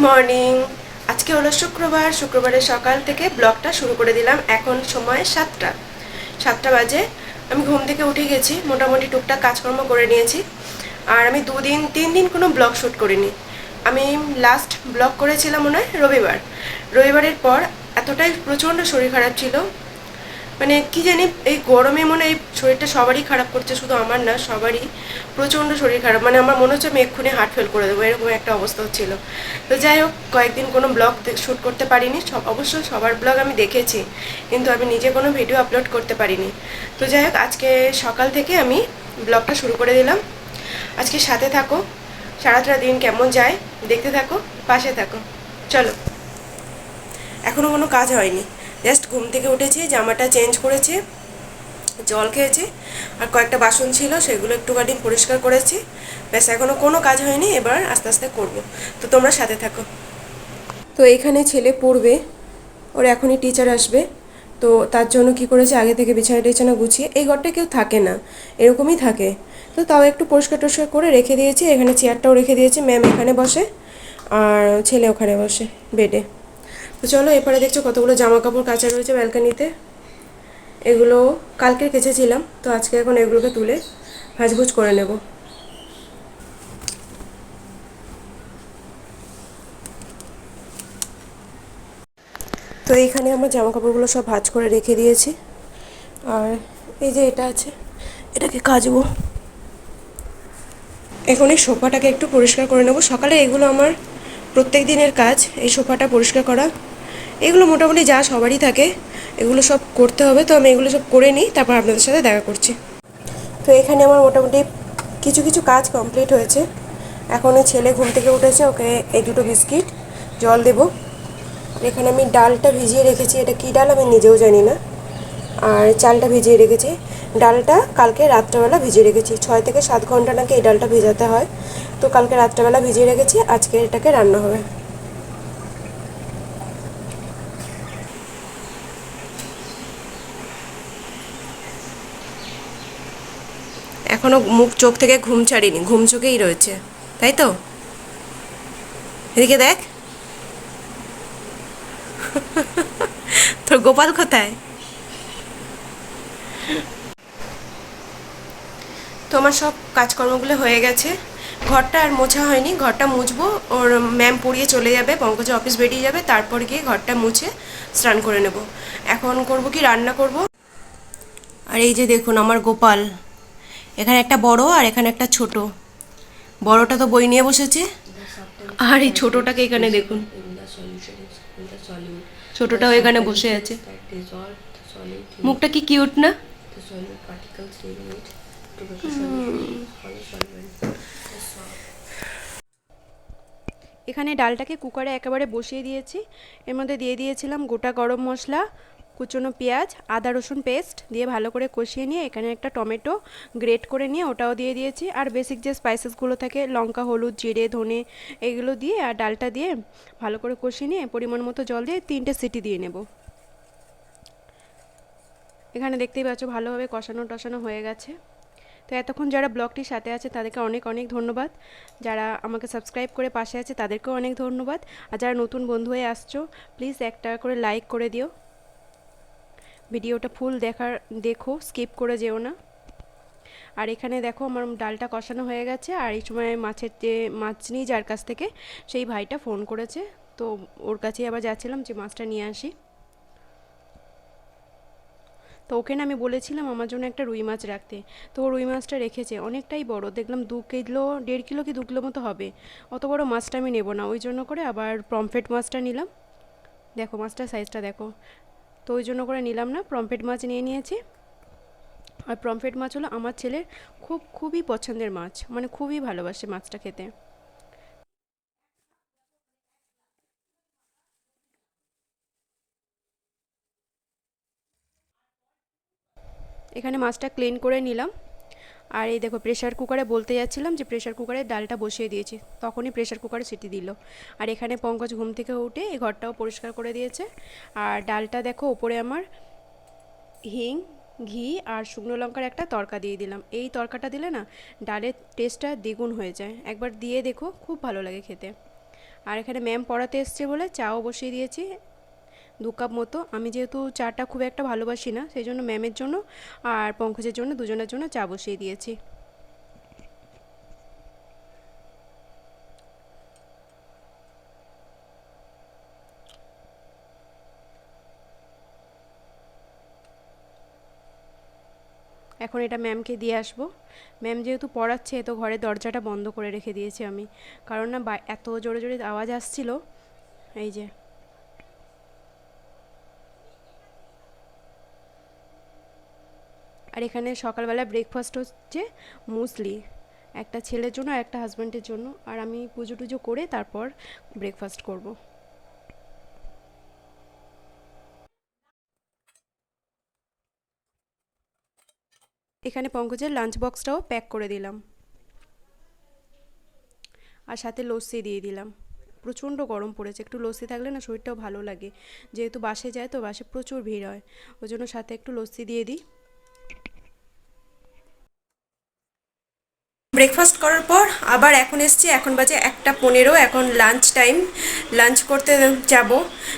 Morning. আজকে হলো শুক্রবার। শুক্রবারের সকাল থেকে ব্লগটা শুরু করে দিলাম। এখন সময় 7টা বাজে। আমি ঘুম থেকে উঠে গেছি, মোটামুটি টুকটাক কাজকর্ম করে নিয়েছি। আর আমি 2-3 দিন কোনো ব্লগ শ্যুট করিনি। আমি লাস্ট ব্লগ করেছিলাম মনে হয় রবিবারের পর। এতটাই প্রচণ্ড শরীর খারাপ ছিল, মানে কি জানি এই গরমে মনে হয় এই শরীরটা সবারই খারাপ করছে, শুধু আমার না, সবারই প্রচণ্ড শরীর খারাপ। মানে আমার মনে হচ্ছে আমি এক্ষুনি হার্ট ফেল করে দেবো, এরকম একটা অবস্থা হচ্ছিল। তো যাই হোক, কয়েকদিন কোনো ব্লগ শ্যুট করতে পারিনি। অবশ্য সবার ব্লগ আমি দেখেছি, কিন্তু আমি নিজে কোনো ভিডিও আপলোড করতে পারিনি। তো যাই হোক, আজকে সকাল থেকে আমি ব্লগটা শুরু করে দিলাম। আজকে সাথে থাকো, সারাটা দিন কেমন যায় দেখতে থাকো, পাশে থাকো। চলো। এখনও কোনো কাজ হয়নি, জাস্ট ঘুম থেকে উঠেছি, জামাটা চেঞ্জ করেছি, জল খেয়েছি, আর কয়েকটা বাসন ছিল সেগুলো একটুখানি পরিষ্কার করেছি। ব্যাস, এখনও কোনো কাজ হয়নি, এবার আস্তে আস্তে করব। তো তোমরা সাথে থাকো। তো এইখানে ছেলে পড়বে, ওর এখনই টিচার আসবে। তো তার জন্য কি করেছে, আগে থেকে বিছানা টিছানা গুছিয়ে, এই ঘরটা কেউ থাকে না, এরকমই থাকে। তো তাও একটু পরিষ্কার টরিষ্কার করে রেখে দিয়েছি। এখানে চেয়ারটাও রেখে দিয়েছি, ম্যাম এখানে বসে আর ছেলে ওখানে বসে বেডে। তো চলো, এরপরে দেখছো কতগুলো জামা কাপড় কাচা রয়েছে ব্যালকানিতে। এগুলো কালকে কেচেছিলাম, তো আজকে এখন এগুলোকে তুলে ভাজভুজ করে নেব। তো এইখানে আমার জামা কাপড়গুলো সব ভাঁজ করে রেখে দিয়েছি। আর এই যে এটা আছে, এটাকে কাচবো। এখন এই সোফাটাকে একটু পরিষ্কার করে নেব। সকালে এগুলো আমার প্রত্যেক দিনের কাজ, এই সোফাটা পরিষ্কার করা। এগুলো মোটামুটি যা সবারই থাকে, এগুলো সব করতে হবে। তো আমি এগুলো সব করে নিই, তারপর আপনাদের সাথে দেখা করছি। তো এখানে আমার মোটামুটি কিছু কিছু কাজ কমপ্লিট হয়েছে। এখন ওই ছেলে ঘুম থেকে উঠেছে, ওকে এই দুটো বিস্কিট, জল দেব। এখানে আমি ডালটা ভিজিয়ে রেখেছি, এটা কী ডাল আমি নিজেও জানি না। আর চালটা ভিজিয়ে রেখেছি। ডালটা কালকে রাত্রেবেলা ভিজিয়ে রেখেছি, 6 থেকে 7 ঘন্টা নাকি এই ডালটা ভেজাতে হয়। তো কালকে রাত্রেবেলা ভিজিয়ে রেখেছি, আজকে এটাকে রান্না হবে। এখনও মুখ চোখ থেকে ঘুম ছাড়িনি, ঘুম চোখেই রয়েছে, তাই তো? এদিকে দেখ, তোর গোপাল কোথায়? তো আমার সব কাজকর্মগুলো হয়ে গেছে। ঘরটা আর মোছা হয়নি, ঘরটা মুছবো। ওর ম্যাম পড়িয়ে চলে যাবে, পঙ্কজ অফিস বেরিয়ে যাবে, তারপর গিয়ে ঘরটা মুছে স্নান করে নেব। এখন করব কি, রান্না করব। আর এই যে দেখুন আমার গোপাল, এখানে একটা বড় আর এখানে একটা ছোট। বড়টা তো বই নিয়ে বসেছে, আর এই ছোটটাকে এখানে দেখুন, ছোটটাও এখানে বসে আছে। মুখটা কি কিউট না? এখানে ডালটাকে কুকারে একেবারে বসিয়ে দিয়েছি। এর মধ্যে দিয়ে দিয়েছিলাম গোটা গরম মশলা, কুচনো পেঁয়াজ, আদা রসুন পেস্ট দিয়ে ভালো করে কষিয়ে নিয়ে এখানে একটা টমেটো গ্রেট করে নিয়ে ওটাও দিয়ে দিয়েছি। আর বেসিক যে স্পাইসেসগুলো থাকে, লঙ্কা, হলুদ, জিরে, ধনে, এগুলো দিয়ে আর ডালটা দিয়ে ভালো করে কষিয়ে নিয়ে পরিমাণ মতো জল দিয়ে 3টে সিটি দিয়ে নেব। এখানে দেখতেই পাচ্ছ ভালোভাবে কষানো টষানো হয়ে গেছে। তো এতক্ষণ যারা ব্লগটির সাথে আছে তাদেরকে অনেক অনেক ধন্যবাদ। যারা আমাকে সাবস্ক্রাইব করে পাশে আছে তাদেরকেও অনেক ধন্যবাদ। আর যারা নতুন বন্ধু হয়ে আসছো, প্লিজ একটা করে লাইক করে দিও। ভিডিওটা ফুল দেখো, স্কিপ করে যেও না। আর এখানে দেখো আমার ডালটা কষানো হয়ে গেছে। আর এই সময় মাছের যে মাছ নিই যার কাছ থেকে, সেই ভাইটা ফোন করেছে। তো ওর কাছেই আবার যাচ্ছিলাম যে মাছটা নিয়ে আসি। তো ওকে না আমি বলেছিলাম আমার জন্য একটা রুই মাছ রাখতে। তো ও রুই মাছটা রেখেছে, অনেকটাই বড়, দেখলাম 2 কিলো, 1.5 কিলো কি 2 কিলো মতো হবে। অত বড় মাছটা আমি নেব না, ওই জন্য করে আবার পমফ্রেট মাছটা নিলাম। দেখো মাছটার সাইজটা দেখো। তো ওই জন্য করে নিলাম না, পমফ্রেট মাছ নিয়ে নিয়েছি। আর পমফ্রেট মাছ হলো আমার ছেলের খুবই পছন্দের মাছ, মানে খুবই ভালোবাসে মাছটা খেতে। এখানে মাছটা ক্লিন করে নিলাম। আর এই দেখো প্রেশার কুকারে বলতে যাচ্ছিলাম যে প্রেশার কুকারে ডালটা বসিয়ে দিয়েছি, তখনই প্রেশার কুকারে সিটি দিল। আর এখানে পঙ্কজ ঘুম থেকে উঠে এই ঘরটাও পরিষ্কার করে দিয়েছে। আর ডালটা দেখো ওপরে আমার হিং, ঘি আর শুকনো লঙ্কার একটা তড়কা দিয়ে দিলাম। এই তড়কাটা দিলে না ডালের টেস্টটা দ্বিগুণ হয়ে যায়, একবার দিয়ে দেখো, খুব ভালো লাগে খেতে। আর এখানে ম্যাম পড়াতে এসছে বলে চাও বসিয়ে দিয়েছি 2 কাপ মতো। আমি যেহেতু চাটা খুব একটা ভালোবাসি না, সেই জন্য ম্যামের জন্য আর পঙ্কজের জন্য দুজনের জন্য চা বসিয়ে দিয়েছি। এখন এটা ম্যামকে দিয়ে আসবো। ম্যাম যেহেতু পড়াচ্ছে তো ঘরের দরজাটা বন্ধ করে রেখে দিয়েছি আমি, কারণ না এত জোরে জোরে আওয়াজ আসছিল। এই যে আর এখানে সকালবেলা ব্রেকফাস্ট হচ্ছে মুসলি, একটা ছেলের জন্য আর একটা হাজব্যান্ডের জন্য। আর আমি পুজো টুজো করে তারপর ব্রেকফাস্ট করব। এখানে পঙ্কজের লাঞ্চ বক্সটাও প্যাক করে দিলাম, আর সাথে লস্যি দিয়ে দিলাম। প্রচণ্ড গরম পড়েছে, একটু লস্যি থাকলে না শরীরটাও ভালো লাগে, যেহেতু বাসে যায় তো বাসে প্রচুর ভিড় হয়, ওই জন্য সাথে একটু লস্যি দিয়ে দিই। ব্রেকফাস্ট করার পর আবার এখন এসছি, এখন বাজে 1:15, এখন লাঞ্চ টাইম, লাঞ্চ করতে যাব।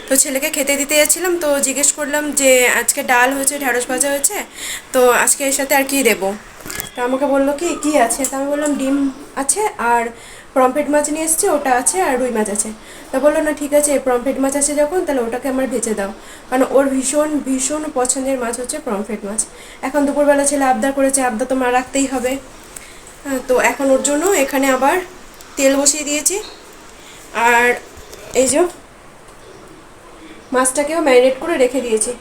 তো ছেলেকে খেতে দিতে যাচ্ছিলাম, তো জিজ্ঞেস করলাম যে আজকে ডাল হয়েছে, ঢ্যাঁড়স ভাজা হয়েছে, তো আজকে এর সাথে আর কি দেবো। তো আমাকে বললো কি কী আছে, তো আমি বললাম ডিম আছে আর পমফ্রেট মাছ নিয়ে এসেছি, ওটা আছে আর রুই মাছ আছে। তো বললো না ঠিক আছে, পমফ্রেট মাছ আছে যখন তাহলে ওটাকে আমার ভেজে দাও, কারণ ওর ভীষণ ভীষণ পছন্দের মাছ হচ্ছে পমফ্রেট মাছ। এখন দুপুরবেলা ছেলে আবদার করেছে, আবদার তো মা রাখতেই হবে। তো এখন ওর জন্য এখানে আবার তেল বসিয়ে দিয়েছি, আর এই যে মাছটাকেও ম্যারিনেট করে রেখে দিয়েছি।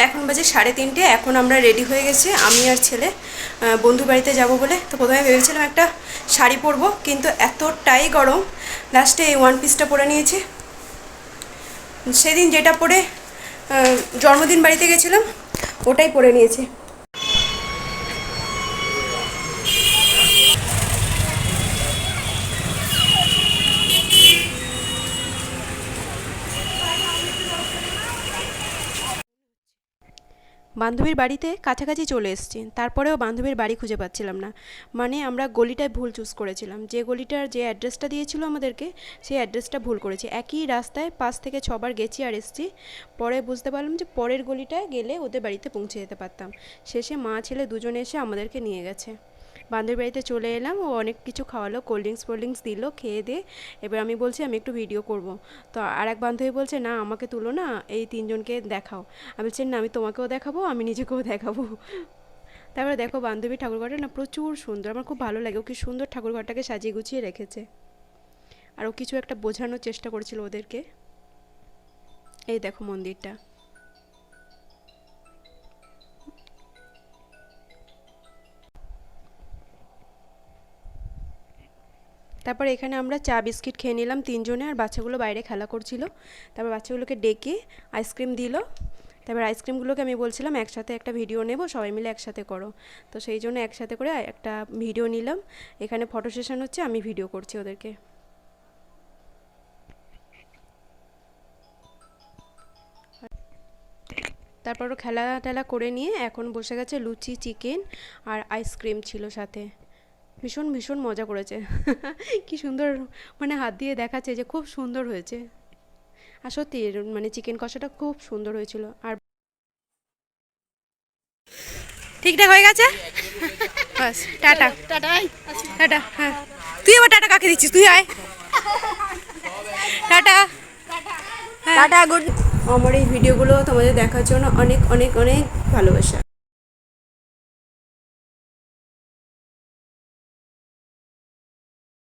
এখন বাজে 3:30, এখন আমরা রেডি হয়ে গেছি আমি আর ছেলে বন্ধুর বাড়িতে যাব বলে। তো প্রথমে ভেবেছিলাম একটা শাড়ি পরবো, কিন্তু এতটাই গরম, লাস্টে এই ওয়ান পিসটা পরে নিয়েছি। সেদিন যেটা পরে জন্মদিন বাড়িতে গেছিলাম ওটাই পরে নিয়েছি। বান্ধবীর বাড়িতে কাছাকাছি চলে এসেছি, তারপরেও বান্ধবীর বাড়ি খুঁজে পাচ্ছিলাম না। মানে আমরা গলিটায় ভুল চুজ করেছিলাম, যে গলিটার যে অ্যাড্রেসটা দিয়েছিল আমাদেরকে সেই অ্যাড্রেসটা ভুল করেছি। একই রাস্তায় 5 থেকে 6 বার গেছি আর এসেছি, পরে বুঝতে পারলাম যে পরের গলিটায় গেলে ওদের বাড়িতে পৌঁছে যেতে পারতাম। শেষে মা ছেলে দুজনে এসে আমাদেরকে নিয়ে গেছে। বান্ধবীর বাড়িতে চলে এলাম, ও অনেক কিছু খাওয়ালো, কোল্ড ড্রিঙ্কস দিল, খেয়ে দিয়ে এবার আমি বলছি আমি একটু ভিডিও করব। তো আর এক বান্ধবী বলছে না আমাকে তুলো না, এই 3 জনকে দেখাও। আমি বলছি না আমি তোমাকেও দেখাবো, আমি নিজেকেও দেখাবো। তারপরে দেখো বান্ধবী ঠাকুরঘরটা না প্রচুর সুন্দর, আমার খুব ভালো লাগে, ও কি সুন্দর ঠাকুরঘরটাকে সাজিয়ে গুছিয়ে রেখেছে। আর ও কিছু একটা বোঝানোর চেষ্টা করেছিল ওদেরকে। এই দেখো মন্দিরটা। তারপর এখানে আমরা চা বিস্কিট খেয়ে নিলাম 3 জনে, আর বাচ্চাগুলো বাইরে খেলা করছিল। তারপর বাচ্চাগুলোকে ডেকে আইসক্রিম দিল। তারপর আইসক্রিমগুলোকে আমি বলছিলাম একসাথে একটা ভিডিও নেব, সবাই মিলে একসাথে করো। তো সেই জন্য একসাথে করে একটা ভিডিও নিলাম। এখানে ফটো সেশন হচ্ছে, আমি ভিডিও করছি ওদেরকে। তারপরও খেলা টেলা করে নিয়ে এখন বসে গেছে লুচি, চিকেন আর আইসক্রিম ছিল সাথে। ভীষণ ভীষণ মজা করেছে। কি সুন্দর, মানে হাত দিয়ে দেখাচ্ছে যে খুব সুন্দর হয়েছে। আর সত্যি মানে চিকেন কষাটা খুব সুন্দর হয়েছিল। আর ঠিকঠাক হয়ে গেছে, বাস টাটা। টাটা। হ্যাঁ তুই আবার টাটা কাকে দিচ্ছিস, তুই আয়। টাটা। Tata, good. আমার এই ভিডিওগুলো তোমাদের দেখার জন্য অনেক অনেক অনেক ভালোবাসা।